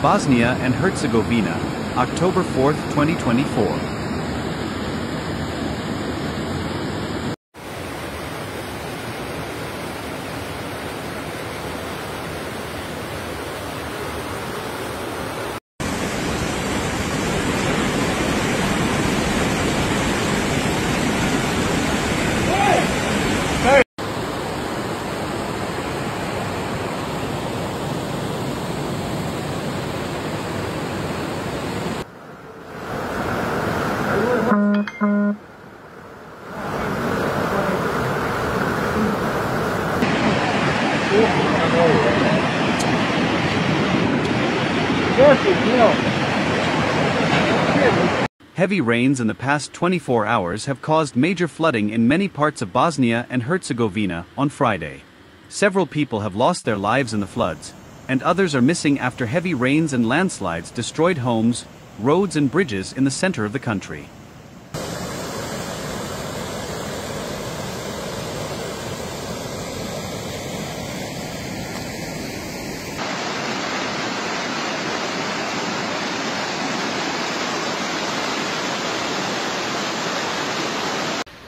Bosnia and Herzegovina, October 4, 2024. Heavy rains in the past 24 hours have caused major flooding in many parts of Bosnia and Herzegovina on Friday. Several people have lost their lives in the floods, and others are missing after heavy rains and landslides destroyed homes, roads and bridges in the center of the country.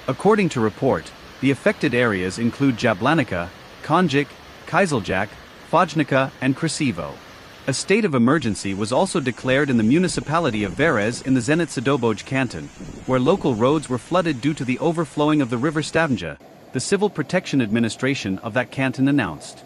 According to report, the affected areas include Jablanica, Konjic, Kiseljak, Fojnica and Kreševo. A state of emergency was also declared in the municipality of Varese in the Zenit-Sadoboj canton, where local roads were flooded due to the overflowing of the river Stavnja, the Civil Protection Administration of that canton announced.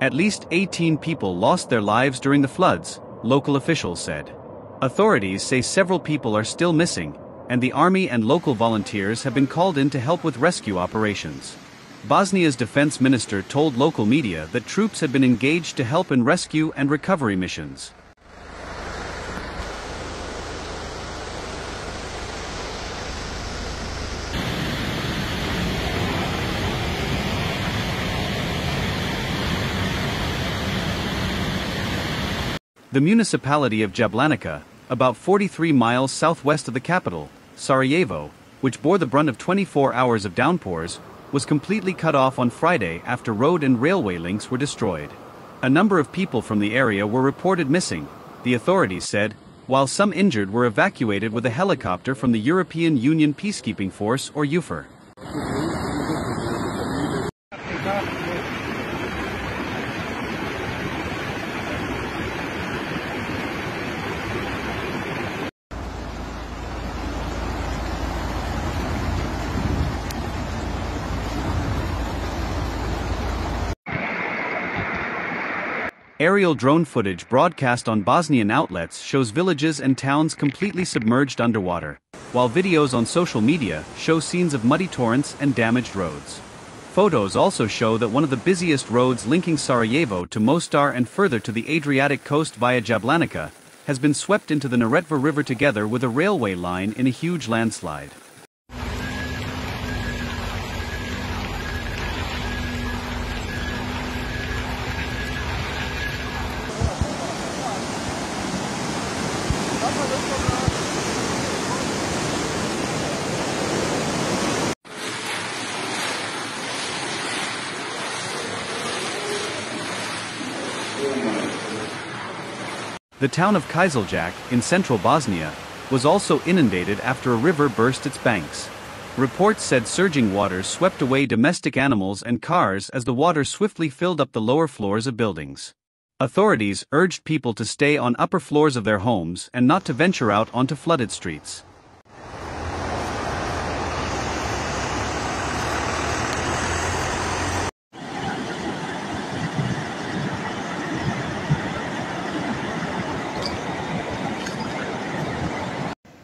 At least 18 people lost their lives during the floods, local officials said. Authorities say several people are still missing, and the army and local volunteers have been called in to help with rescue operations. Bosnia's defense minister told local media that troops had been engaged to help in rescue and recovery missions. The municipality of Jablanica, about 43 miles southwest of the capital, Sarajevo, which bore the brunt of 24 hours of downpours, was completely cut off on Friday after road and railway links were destroyed. A number of people from the area were reported missing, the authorities said, while some injured were evacuated with a helicopter from the European Union Peacekeeping Force or EUFOR. Aerial drone footage broadcast on Bosnian outlets shows villages and towns completely submerged underwater, while videos on social media show scenes of muddy torrents and damaged roads. Photos also show that one of the busiest roads linking Sarajevo to Mostar and further to the Adriatic coast via Jablanica has been swept into the Neretva River together with a railway line in a huge landslide. The town of Kiseljak, in central Bosnia, was also inundated after a river burst its banks. Reports said surging waters swept away domestic animals and cars as the water swiftly filled up the lower floors of buildings. Authorities urged people to stay on upper floors of their homes and not to venture out onto flooded streets.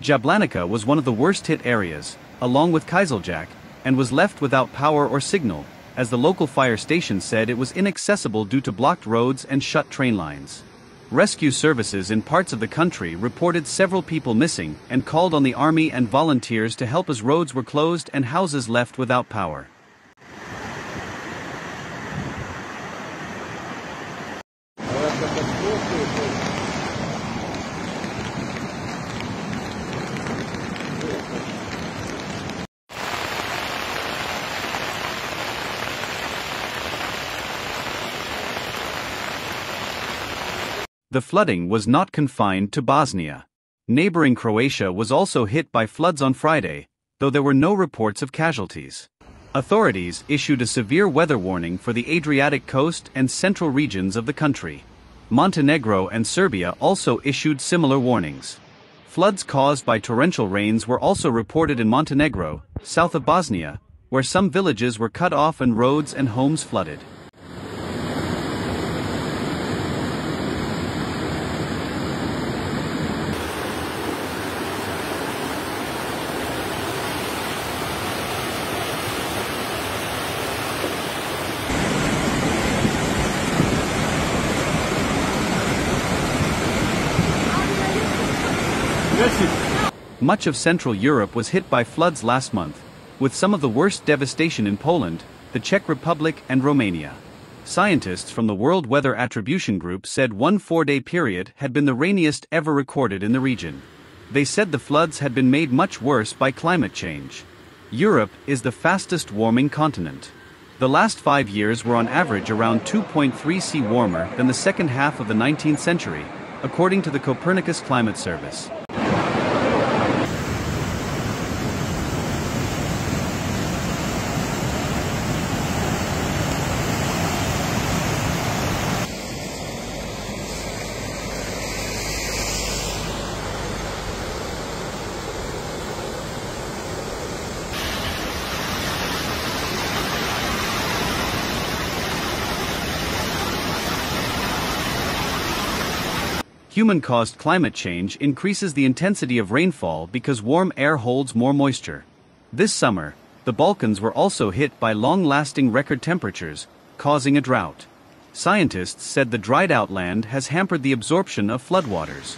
Jablanica was one of the worst-hit areas, along with Kiseljak, and was left without power or signal, as the local fire station said it was inaccessible due to blocked roads and shut train lines. Rescue services in parts of the country reported several people missing and called on the army and volunteers to help as roads were closed and houses left without power. The flooding was not confined to Bosnia. Neighboring Croatia was also hit by floods on Friday, though there were no reports of casualties. Authorities issued a severe weather warning for the Adriatic coast and central regions of the country. Montenegro and Serbia also issued similar warnings. Floods caused by torrential rains were also reported in Montenegro, south of Bosnia, where some villages were cut off and roads and homes flooded. Much of Central Europe was hit by floods last month, with some of the worst devastation in Poland, the Czech Republic and Romania. Scientists from the World Weather Attribution Group said one 4-day period had been the rainiest ever recorded in the region. They said the floods had been made much worse by climate change. Europe is the fastest warming continent. The last 5 years were on average around 2.3 C warmer than the second half of the 19th century, according to the Copernicus Climate Service. Human-caused climate change increases the intensity of rainfall because warm air holds more moisture. This summer, the Balkans were also hit by long-lasting record temperatures, causing a drought. Scientists said the dried-out land has hampered the absorption of floodwaters.